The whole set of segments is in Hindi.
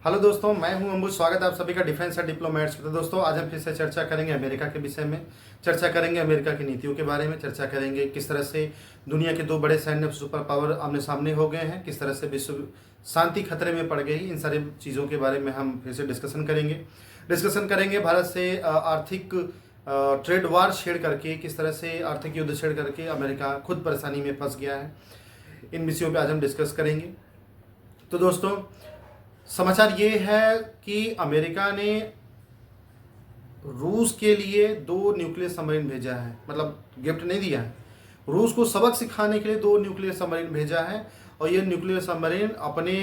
हेलो दोस्तों, मैं हूं अंबुज। स्वागत है आप सभी का डिफेंस एंड डिप्लोमेट्स पे। तो दोस्तों, आज हम फिर से चर्चा करेंगे अमेरिका के विषय में। चर्चा करेंगे अमेरिका की नीतियों के बारे में। चर्चा करेंगे किस तरह से दुनिया के दो बड़े सैन्य सुपर पावर आमने सामने हो गए हैं, किस तरह से विश्व शांति खतरे में पड़ गई। इन सारी चीज़ों के बारे में हम फिर से डिस्कशन करेंगे भारत से आर्थिक ट्रेड वार छेड़ करके, किस तरह से आर्थिक युद्ध छेड़ करके अमेरिका खुद परेशानी में फंस गया है। इन विषयों पर आज हम डिस्कस करेंगे। तो दोस्तों, समाचार ये है कि अमेरिका ने रूस के लिए 2 न्यूक्लियर सबमरीन भेजा है। मतलब गिफ्ट नहीं दिया है, रूस को सबक सिखाने के लिए 2 न्यूक्लियर सबमरीन भेजा है। और ये न्यूक्लियर सबमरीन अपने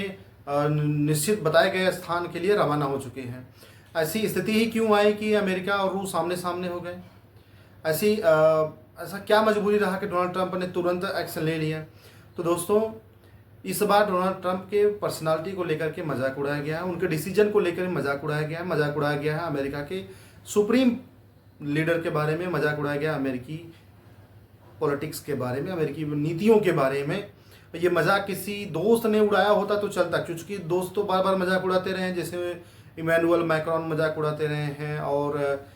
निश्चित बताए गए स्थान के लिए रवाना हो चुके हैं। ऐसी स्थिति ही क्यों आई कि अमेरिका और रूस आमने सामने हो गए? ऐसा क्या मजबूरी रहा कि डोनाल्ड ट्रंप ने तुरंत एक्शन ले लिया? तो दोस्तों, इस बार डोनाल्ड ट्रंप के पर्सनालिटी को लेकर के मजाक उड़ाया गया है, उनके डिसीजन को लेकर मजाक उड़ाया गया है अमेरिका के सुप्रीम लीडर के बारे में, मजाक उड़ाया गया अमेरिकी पॉलिटिक्स के बारे में, अमेरिकी नीतियों के बारे में। ये मजाक किसी दोस्त ने उड़ाया होता तो चलता, क्योंकि दोस्त तो बार बार मजाक उड़ाते रहे हैं। जैसे इमैनुअल मैक्रोन मजाक उड़ाते रहे हैं, और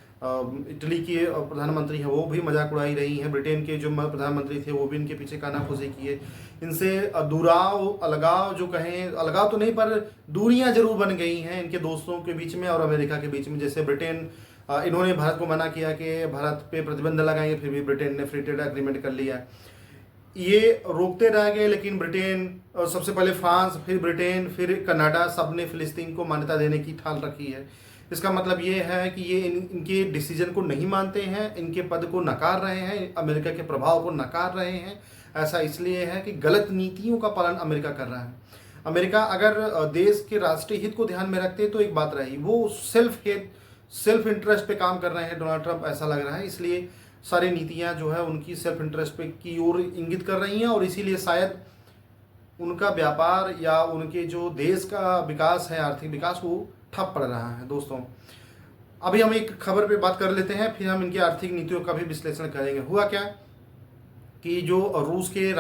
इटली के प्रधानमंत्री हैं वो भी मजाक उड़ाई रही हैं। ब्रिटेन के जो प्रधानमंत्री थे वो भी इनके पीछे कानाफूसी किए। इनसे दुराव अलगाव जो कहें, अलगाव तो नहीं पर दूरियां जरूर बन गई हैं इनके दोस्तों के बीच में और अमेरिका के बीच में। जैसे ब्रिटेन, इन्होंने भारत को मना किया कि भारत पे प्रतिबंध लगाएंगे, फिर भी ब्रिटेन ने फ्री ट्रेड एग्रीमेंट कर लिया। ये रोकते रह गए, लेकिन ब्रिटेन, सबसे पहले फ्रांस, फिर ब्रिटेन, फिर कनाडा, सब ने फिलिस्तीन को मान्यता देने की ठान रखी है। इसका मतलब ये है कि ये इनके डिसीजन को नहीं मानते हैं, इनके पद को नकार रहे हैं, अमेरिका के प्रभाव को नकार रहे हैं। ऐसा इसलिए है कि गलत नीतियों का पालन अमेरिका कर रहा है। अमेरिका अगर देश के राष्ट्रीय हित को ध्यान में रखते तो एक बात रही, वो सेल्फ इंटरेस्ट पे काम कर रहे हैं डोनाल्ड ट्रंप, ऐसा लग रहा है। इसलिए सारी नीतियां जो है उनकी सेल्फ इंटरेस्ट पे की ओर इंगित कर रही हैं, और इसीलिए शायद उनका व्यापार या उनके जो देश का विकास है, आर्थिक विकास, वो ठप पड़ रहा है। दोस्तों, अभी हम एक खबर पे बात कर लेते हैं, फिर हम इनकी आर्थिक नीतियों का भी विश्लेषण करेंगे। हुआ क्या कि जो रूस के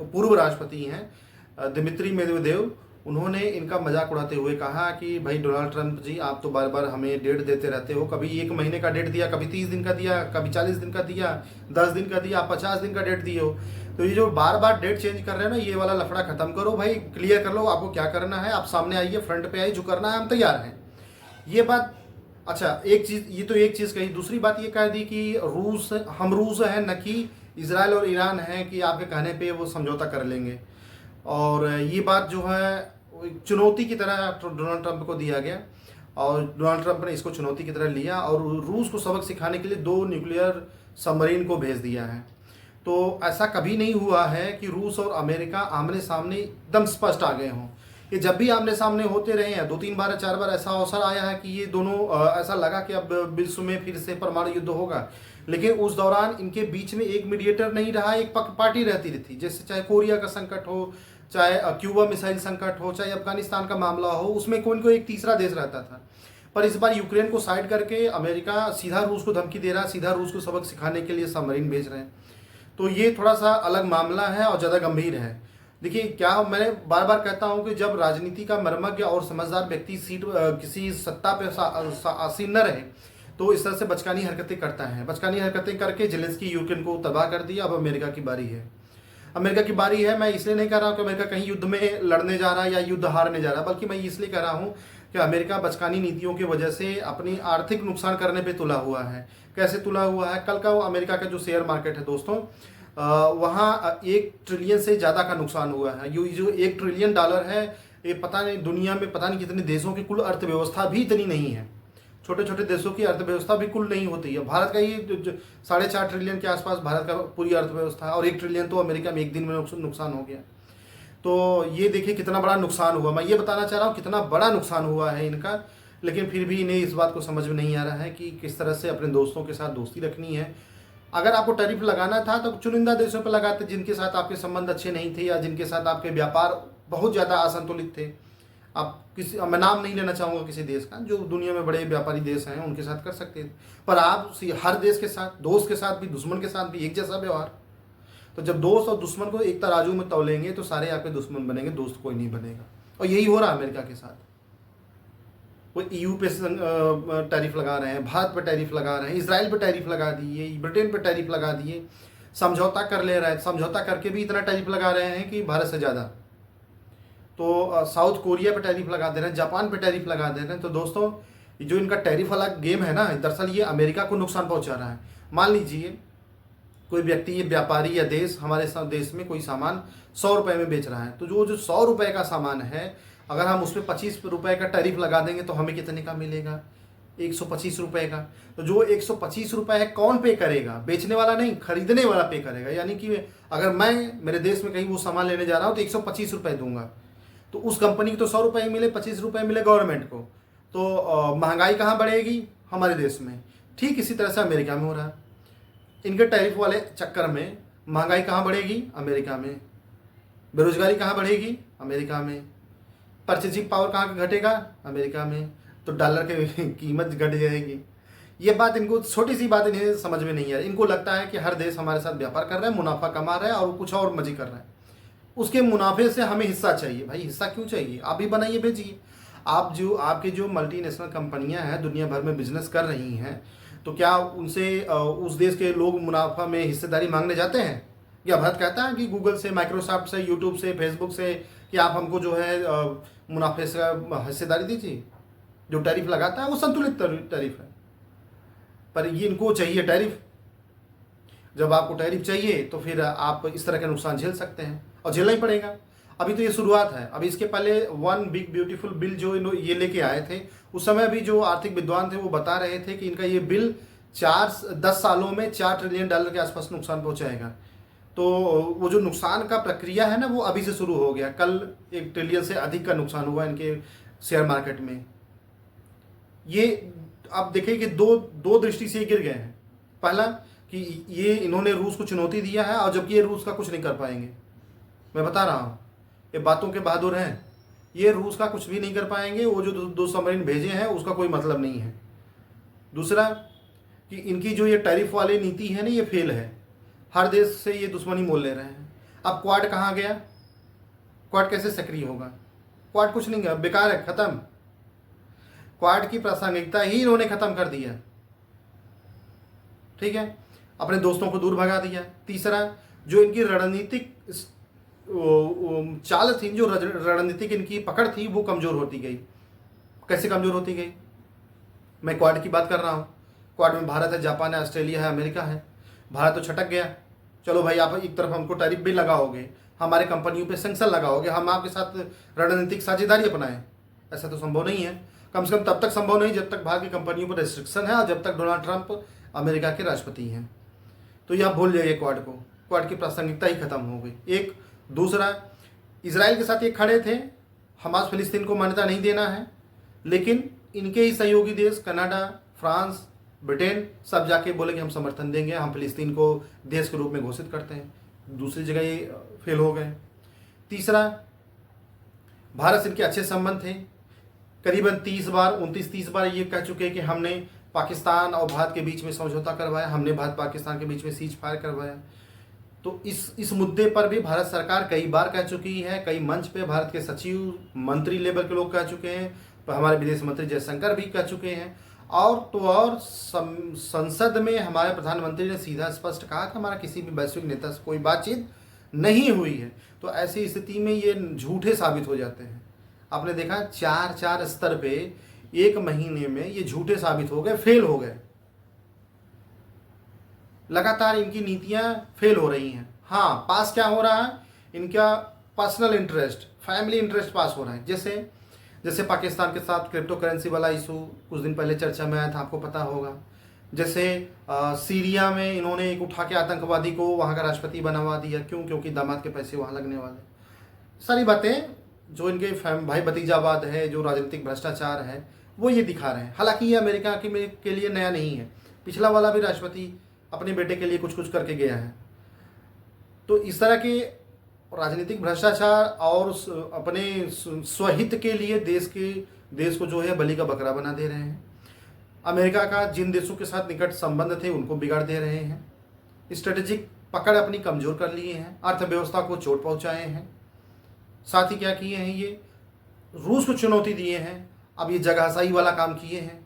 पूर्व राष्ट्रपति हैं दिमित्री मेदवेदेव, उन्होंने इनका मजाक उड़ाते हुए कहा कि भाई डोनाल्ड ट्रंप जी, आप तो बार बार हमें डेट देते रहते हो। कभी 1 महीने का डेट दिया, कभी 30 दिन का दिया, कभी 40 दिन का दिया, 10 दिन का दिया, 50 दिन का डेट दिए हो। तो ये जो बार बार डेट चेंज कर रहे हैं ना, ये वाला लफड़ा खत्म करो भाई, क्लियर कर लो आपको क्या करना है। आप सामने आइए, फ्रंट पे आइए, जो करना है हम तैयार हैं। ये बात, अच्छा, एक चीज, ये तो एक चीज कही। दूसरी बात ये कह दी कि हम रूस हैं, न कि इसराइल और ईरान है कि आपके कहने पे वो समझौता कर लेंगे। और ये बात जो है चुनौती की तरह डोनाल्ड ट्रंप को दिया गया, और डोनाल्ड ट्रंप ने इसको चुनौती की तरह लिया और रूस को सबक सिखाने के लिए 2 न्यूक्लियर सबमरीन को भेज दिया है। तो ऐसा कभी नहीं हुआ है कि रूस और अमेरिका आमने सामने एकदम स्पष्ट आ गए हों। ये जब भी आमने सामने होते रहे हैं, 2-3 बार 4 बार ऐसा अवसर आया है कि ये दोनों, ऐसा लगा कि अब विश्व में फिर से परमाणु युद्ध होगा। लेकिन उस दौरान इनके बीच में एक मीडिएटर नहीं रहा, एक पार्टी रहती रहती। जैसे चाहे कोरिया का संकट हो, चाहे क्यूबा मिसाइल संकट हो, चाहे अफगानिस्तान का मामला हो, उसमें कोई कोई एक तीसरा देश रहता था। पर इस बार यूक्रेन को साइड करके अमेरिका सीधा रूस को धमकी दे रहा है, सीधा रूस को सबक सिखाने के लिए सबमरीन भेज रहे हैं। तो ये थोड़ा सा अलग मामला है और ज़्यादा गंभीर है। देखिए, क्या मैंने बार बार कहता हूं कि जब राजनीति का मर्मज्ञ और समझदार व्यक्ति किसी सत्ता पे आसीन न रहे, तो इस तरह से बचकानी हरकतें करता है। बचकानी हरकतें करके जेलेंस्की यूक्रेन को तबाह कर दिया। अब अमेरिका की बारी है। मैं इसलिए नहीं कह रहा हूं कि अमेरिका कहीं युद्ध में लड़ने जा रहा है या युद्ध हारने जा रहा है, बल्कि मैं इसलिए कह रहा हूं कि अमेरिका बचकानी नीतियों की वजह से अपनी आर्थिक नुकसान करने पे तुला हुआ है। कैसे तुला हुआ है? कल का वो अमेरिका का जो शेयर मार्केट है दोस्तों, वहाँ 1 ट्रिलियन से ज़्यादा का नुकसान हुआ है। ये जो 1 ट्रिलियन डॉलर है, ये पता नहीं दुनिया में पता नहीं कितने देशों की कुल अर्थव्यवस्था भी इतनी नहीं है। छोटे छोटे देशों की अर्थव्यवस्था भी कुल नहीं होती है। भारत का ये 4.5 ट्रिलियन के आसपास भारत का पूरी अर्थव्यवस्था है, और 1 ट्रिलियन तो अमेरिका में एक दिन में नुकसान हो गया। तो ये देखिए कितना बड़ा नुकसान हुआ। मैं ये बताना चाह रहा हूँ कितना बड़ा नुकसान हुआ है इनका। लेकिन फिर भी इन्हें इस बात को समझ में नहीं आ रहा है कि किस तरह से अपने दोस्तों के साथ दोस्ती रखनी है। अगर आपको टैरिफ लगाना था तो चुनिंदा देशों पर लगाते, जिनके साथ आपके संबंध अच्छे नहीं थे या जिनके साथ आपके व्यापार बहुत ज़्यादा असंतुलित थे। आप मैं नाम नहीं लेना चाहूँगा किसी देश का, जो दुनिया में बड़े व्यापारी देश हैं उनके साथ कर सकते थे। पर आप हर देश के साथ, दोस्त के साथ भी, दुश्मन के साथ भी एक जैसा व्यवहार। तो जब दोस्त और दुश्मन को एक तराजू में तौलेंगे तो सारे आपके दुश्मन बनेंगे, दोस्त कोई नहीं बनेगा। और यही हो रहा है अमेरिका के साथ। वो ईयू पे टैरिफ लगा रहे हैं, भारत पे टैरिफ लगा रहे हैं, इसराइल पे टैरिफ लगा दिए, ब्रिटेन पे टैरिफ लगा दिए, समझौता कर ले रहे हैं, समझौता करके भी इतना टैरिफ लगा रहे हैं कि भारत से ज़्यादा। तो साउथ कोरिया पे टैरिफ लगा दे रहे हैं, जापान पे टैरिफ लगा दे रहे हैं। तो दोस्तों जो इनका टैरिफ वाला गेम है ना, दरअसल ये अमेरिका को नुकसान पहुंचा रहा है। मान लीजिए कोई व्यक्ति, व्यापारी या देश हमारे देश में कोई सामान 100 रुपये में बेच रहा है, तो जो 100 रुपये का सामान है, अगर हम उस पर 25 रुपये का टैरिफ लगा देंगे तो हमें कितने का मिलेगा? 125 रुपये का। तो जो 125 रुपये है कौन पे करेगा? बेचने वाला नहीं, खरीदने वाला पे करेगा। यानी कि अगर मैं मेरे देश में कहीं वो सामान लेने जा रहा हूँ तो 125 रुपये दूंगा, तो उस कंपनी को तो 100 रुपये मिले, 25 रुपये मिले गवर्नमेंट को। तो महंगाई कहाँ बढ़ेगी? हमारे देश में। ठीक इसी तरह से अमेरिका में हो रहा है। इनके टैरिफ वाले चक्कर में महंगाई कहाँ बढ़ेगी? अमेरिका में। बेरोजगारी कहाँ बढ़ेगी? अमेरिका में। परचेजिंग पावर कहाँ घटेगा? अमेरिका में। तो डॉलर की कीमत घट जाएगी। ये बात इनको, छोटी सी बात इन्हें समझ में नहीं आ रही। इनको लगता है कि हर देश हमारे साथ व्यापार कर रहा है, मुनाफा कमा रहा है और कुछ और मजे कर रहा है, उसके मुनाफे से हमें हिस्सा चाहिए। भाई हिस्सा क्यों चाहिए? आप भी बनाइए, भेजिए। आप जो आपकी जो मल्टीनेशनल कंपनियां हैं दुनिया भर में बिजनेस कर रही हैं, तो क्या उनसे उस देश के लोग मुनाफा में हिस्सेदारी मांगने जाते हैं? क्या भारत कहता है कि गूगल से, माइक्रोसॉफ्ट से, यूट्यूब से, फेसबुक से कि आप हमको जो है मुनाफे से हिस्सेदारी दीजिए? जो टैरिफ लगाता है वो संतुलित टैरिफ है, पर ये इनको चाहिए टैरिफ। जब आपको टैरिफ चाहिए तो फिर आप इस तरह का नुकसान झेल सकते हैं और झेलना ही पड़ेगा। अभी तो ये शुरुआत है। अभी इसके पहले वन बिग ब्यूटीफुल बिल जो ये लेके आए थे, उस समय भी जो आर्थिक विद्वान थे वो बता रहे थे कि इनका ये बिल 10 सालों में $4 ट्रिलियन के आसपास नुकसान पहुंचाएगा। तो वो जो नुकसान का प्रक्रिया है ना, वो अभी से शुरू हो गया। कल 1 ट्रिलियन से अधिक का नुकसान हुआ इनके शेयर मार्केट में। ये आप देखिए कि दो दृष्टि से गिर गए हैं। पहला कि ये इन्होंने रूस को चुनौती दिया है, और जबकि ये रूस का कुछ नहीं कर पाएंगे। मैं बता रहा हूँ, ये बातों के बहादुर हैं। ये रूस का कुछ भी नहीं कर पाएंगे। वो जो दो सबमरीन भेजे हैं उसका कोई मतलब नहीं है। दूसरा कि इनकी जो ये टैरिफ वाली नीति है ना, ये फेल है। हर देश से ये दुश्मनी मोल ले रहे हैं। अब क्वाड कहाँ गया? क्वाड कैसे सक्रिय होगा? क्वाड कुछ नहीं गया, बेकार है, खत्म। क्वाड की प्रासंगिकता ही इन्होंने खत्म कर दिया। ठीक है, अपने दोस्तों को दूर भगा दिया। तीसरा, जो इनकी रणनीतिक चाल थी, जो रणनीतिक इनकी पकड़ थी, वो कमजोर होती गई। कैसे कमजोर होती गई? मैं क्वाड की बात कर रहा हूँ। क्वाड में भारत है, जापान है, ऑस्ट्रेलिया है, अमेरिका है। भारत तो छटक गया। चलो भाई, आप एक तरफ हमको टैरिफ भी लगाओगे, हमारे कंपनियों पे सैंक्शन लगाओगे, हम आपके साथ रणनीतिक साझेदारी अपनाएं। ऐसा तो संभव नहीं है। कम से कम तब तक संभव नहीं जब तक भारत की कंपनियों पर रेस्ट्रिक्शन है और जब तक डोनाल्ड ट्रंप अमेरिका के राष्ट्रपति हैं। तो ये आप भूल जाइए क्वाड को। क्वाड की प्रासंगिकता ही खत्म हो गई। एक दूसरा, इजराइल के साथ ये खड़े थे, हमास फिलिस्तीन को मान्यता नहीं देना है, लेकिन इनके ही सहयोगी देश कनाडा, फ्रांस, ब्रिटेन सब जाके बोले कि हम समर्थन देंगे, हम फिलिस्तीन को देश के रूप में घोषित करते हैं। दूसरी जगह ये फेल हो गए। तीसरा, भारत से इनके अच्छे संबंध थे। करीबन 29-30 बार ये कह चुके हैं कि हमने पाकिस्तान और भारत के बीच में समझौता करवाया, हमने भारत पाकिस्तान के बीच में सीज फायर करवाया। तो इस मुद्दे पर भी भारत सरकार कई बार कह चुकी है। कई मंच पे भारत के सचिव, मंत्री लेवल के लोग कह चुके हैं, तो हमारे विदेश मंत्री जयशंकर भी कह चुके हैं। और संसद में हमारे प्रधानमंत्री ने सीधा स्पष्ट कहा कि हमारा किसी भी वैश्विक नेता से कोई बातचीत नहीं हुई है। तो ऐसी स्थिति में ये झूठे साबित हो जाते हैं। आपने देखा 4 स्तर पे 1 महीने में ये झूठे साबित हो गए, फेल हो गए। लगातार इनकी नीतियां फेल हो रही हैं। हाँ, पास क्या हो रहा है? इनका पर्सनल इंटरेस्ट, फैमिली इंटरेस्ट पास हो रहा है। जैसे पाकिस्तान के साथ क्रिप्टो करेंसी वाला इशू कुछ दिन पहले चर्चा में आया था, आपको पता होगा। जैसे सीरिया में इन्होंने एक उठा के आतंकवादी को वहाँ का राष्ट्रपति बनवा दिया। क्यों? क्योंकि दामाद के पैसे वहाँ लगने वाले। सारी बातें जो इनके भाई भतीजावाद है, जो राजनीतिक भ्रष्टाचार है, वो ये दिखा रहे हैं। हालांकि ये अमेरिका के लिए नया नहीं है। पिछला वाला भी राष्ट्रपति अपने बेटे के लिए कुछ करके गया है। तो इस तरह के राजनीतिक भ्रष्टाचार और अपने स्वहित के लिए देश को जो है बलि का बकरा बना दे रहे हैं। अमेरिका का जिन देशों के साथ निकट संबंध थे उनको बिगाड़ दे रहे हैं। स्ट्रेटेजिक पकड़ अपनी कमजोर कर लिए हैं, अर्थव्यवस्था को चोट पहुंचाए हैं। साथ ही क्या किए हैं? ये रूस को चुनौती दिए हैं अब ये जगहसाई वाला काम किए हैं।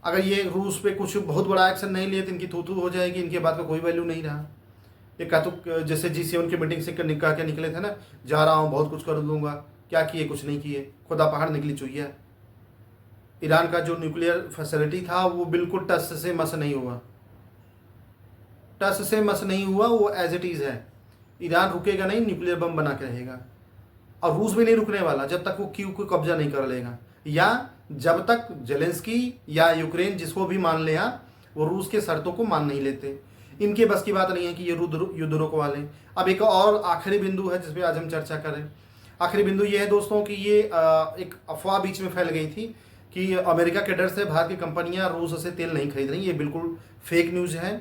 अगर ये रूस पे कुछ बहुत बड़ा एक्शन नहीं लिए तो इनकी थू हो जाएगी, इनके बात का कोई वैल्यू नहीं रहा। ये का तो जैसे G7 की मीटिंग से निकाह के निकले थे ना, जा रहा हूँ बहुत कुछ कर दूंगा, क्या किए? कुछ नहीं किए, खुदा पहाड़ निकली चुईया। ईरान का जो न्यूक्लियर फैसिलिटी था वो बिल्कुल टस से मस नहीं हुआ, टस से मस नहीं हुआ, वो एज इट इज़ है। ईरान रुकेगा नहीं, न्यूक्लियर बम बना के रहेगा। और रूस भी नहीं रुकने वाला जब तक वो कीव को कब्जा नहीं कर लेगा, या जब तक जेलेंस्की या यूक्रेन जिसको भी मान ले वो रूस के शर्तों को मान नहीं लेते। इनके बस की बात नहीं है कि ये युद्ध रोकवा लें। अब एक और आखिरी बिंदु है जिस पे आज हम चर्चा करें। आखिरी बिंदु ये है दोस्तों कि ये एक अफवाह बीच में फैल गई थी कि अमेरिका के डर से भारत की कंपनियां रूस से तेल नहीं खरीद रही। ये बिल्कुल फेक न्यूज़ है।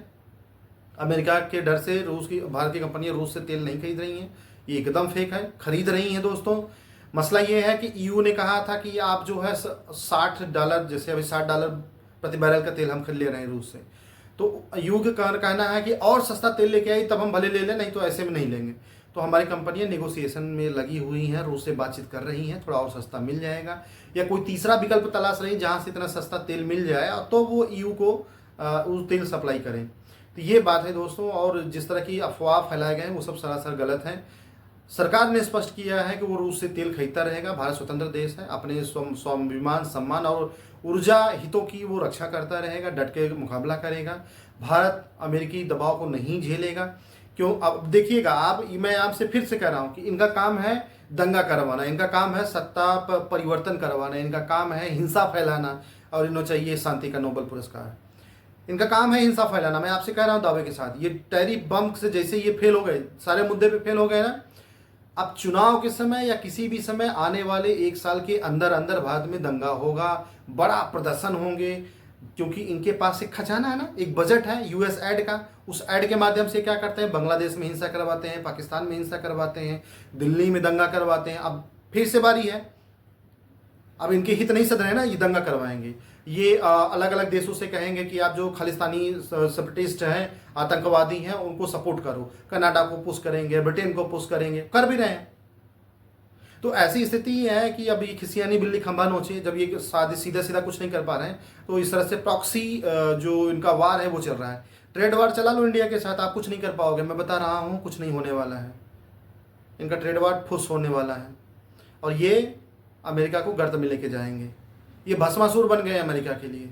अमेरिका के डर से भारत की कंपनियां रूस से तेल नहीं खरीद रही हैं, ये एकदम फेक है, खरीद रही हैं दोस्तों। मसला ये है कि EU ने कहा था कि आप जो है $60, जैसे अभी $60 प्रति बैरल का तेल हम खरीद ले रहे हैं रूस से, तो EU का कहना है कि और सस्ता तेल लेके आई तब हम भले ले लें, नहीं तो ऐसे में नहीं लेंगे। तो हमारी कंपनियां नेगोशिएशन में लगी हुई हैं, रूस से बातचीत कर रही हैं, थोड़ा और सस्ता मिल जाएगा या कोई तीसरा विकल्प तलाश रही जहां से इतना सस्ता तेल मिल जाए तो वो EU को उस तेल सप्लाई करें। तो ये बात है दोस्तों। और जिस तरह की अफवाह फैलाए गए हैं वो सब सरासर गलत है। सरकार ने स्पष्ट किया है कि वो रूस से तेल खरीदता रहेगा। भारत स्वतंत्र देश है, अपने स्वाभिमान, सम्मान और ऊर्जा हितों की वो रक्षा करता रहेगा, डट के मुकाबला करेगा। भारत अमेरिकी दबाव को नहीं झेलेगा। क्यों? अब देखिएगा आप, मैं आपसे फिर से कह रहा हूँ कि इनका काम है दंगा करवाना, इनका काम है सत्ता परिवर्तन करवाना, इनका काम है हिंसा फैलाना, और इन्हों चाहिए शांति का नोबेल पुरस्कार। इनका काम है हिंसा फैलाना। मैं आपसे कह रहा हूँ दावे के साथ, ये टैरिफ बम से जैसे ये फेल हो गए, सारे मुद्दे पे फेल हो गए ना, अब चुनाव के समय या किसी भी समय आने वाले 1 साल के अंदर अंदर भारत में दंगा होगा, बड़ा प्रदर्शन होंगे, क्योंकि इनके पास एक खजाना है ना, एक बजट है US एड का। उस एड के माध्यम से क्या करते हैं? बांग्लादेश में हिंसा करवाते हैं, पाकिस्तान में हिंसा करवाते हैं, दिल्ली में दंगा करवाते हैं। अब फिर से बारी है, अब इनके हित नहीं सध रहे ना, ये दंगा करवाएंगे। ये अलग अलग देशों से कहेंगे कि आप जो खालिस्तानी सेपरेटिस्ट हैं, आतंकवादी हैं, उनको सपोर्ट करो। कनाडा को पुश करेंगे, ब्रिटेन को पुश करेंगे, कर भी रहे हैं। तो ऐसी स्थिति है कि अब ये खिसियानी बिल्ली खंभा नोचे, जब ये सीधा सीधा कुछ नहीं कर पा रहे हैं तो इस तरह से प्रॉक्सी जो इनका वार है वो चल रहा है। ट्रेड वार चला लो इंडिया के साथ, आप कुछ नहीं कर पाओगे, मैं बता रहा हूँ, कुछ नहीं होने वाला है। इनका ट्रेड वार फुस होने वाला है और ये अमेरिका को गर्त में लेके जाएंगे। ये भस्मासुर बन गए अमेरिका के लिए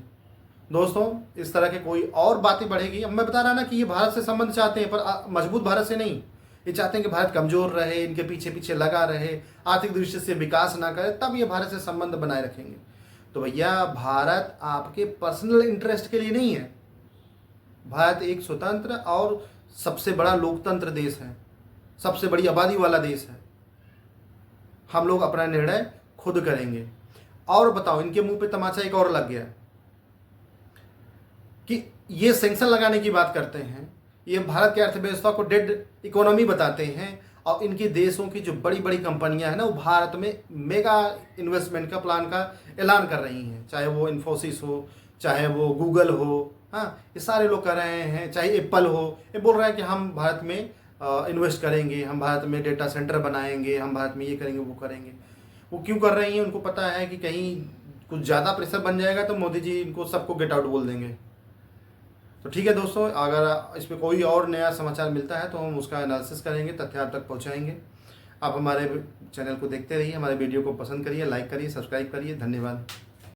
दोस्तों। इस तरह के कोई और बातें बढ़ेगी। अब मैं बता रहा ना कि ये भारत से संबंध चाहते हैं, पर मजबूत भारत से नहीं। ये चाहते हैं कि भारत कमजोर रहे, इनके पीछे पीछे लगा रहे, आर्थिक दृष्टि से विकास ना करे, तब ये भारत से संबंध बनाए रखेंगे। तो भैया, भारत आपके पर्सनल इंटरेस्ट के लिए नहीं है। भारत एक स्वतंत्र और सबसे बड़ा लोकतंत्र देश है, सबसे बड़ी आबादी वाला देश है। हम लोग अपना निर्णय खुद करेंगे। और बताओ, इनके मुंह पे तमाचा एक और लग गया कि ये सैंक्शन लगाने की बात करते हैं, ये भारत की अर्थव्यवस्था को डेड इकोनॉमी बताते हैं, और इनके देशों की जो बड़ी बड़ी कंपनियां हैं ना, वो भारत में मेगा इन्वेस्टमेंट का प्लान का ऐलान कर रही हैं। चाहे वो इन्फोसिस हो, चाहे वो गूगल हो, हाँ, ये सारे लोग कर रहे हैं। चाहे एप्पल हो, ये बोल रहा है कि हम भारत में इन्वेस्ट करेंगे, हम भारत में डेटा सेंटर बनाएंगे, हम भारत में ये करेंगे, वो करेंगे। वो क्यों कर रही हैं? उनको पता है कि कहीं कुछ ज़्यादा प्रेशर बन जाएगा तो मोदी जी इनको सबको गेट आउट बोल देंगे। तो ठीक है दोस्तों, अगर इस पर कोई और नया समाचार मिलता है तो हम उसका एनालिसिस करेंगे, तथ्य आप तक पहुंचाएंगे। आप हमारे चैनल को देखते रहिए, हमारे वीडियो को पसंद करिए, लाइक करिए, सब्सक्राइब करिए। धन्यवाद।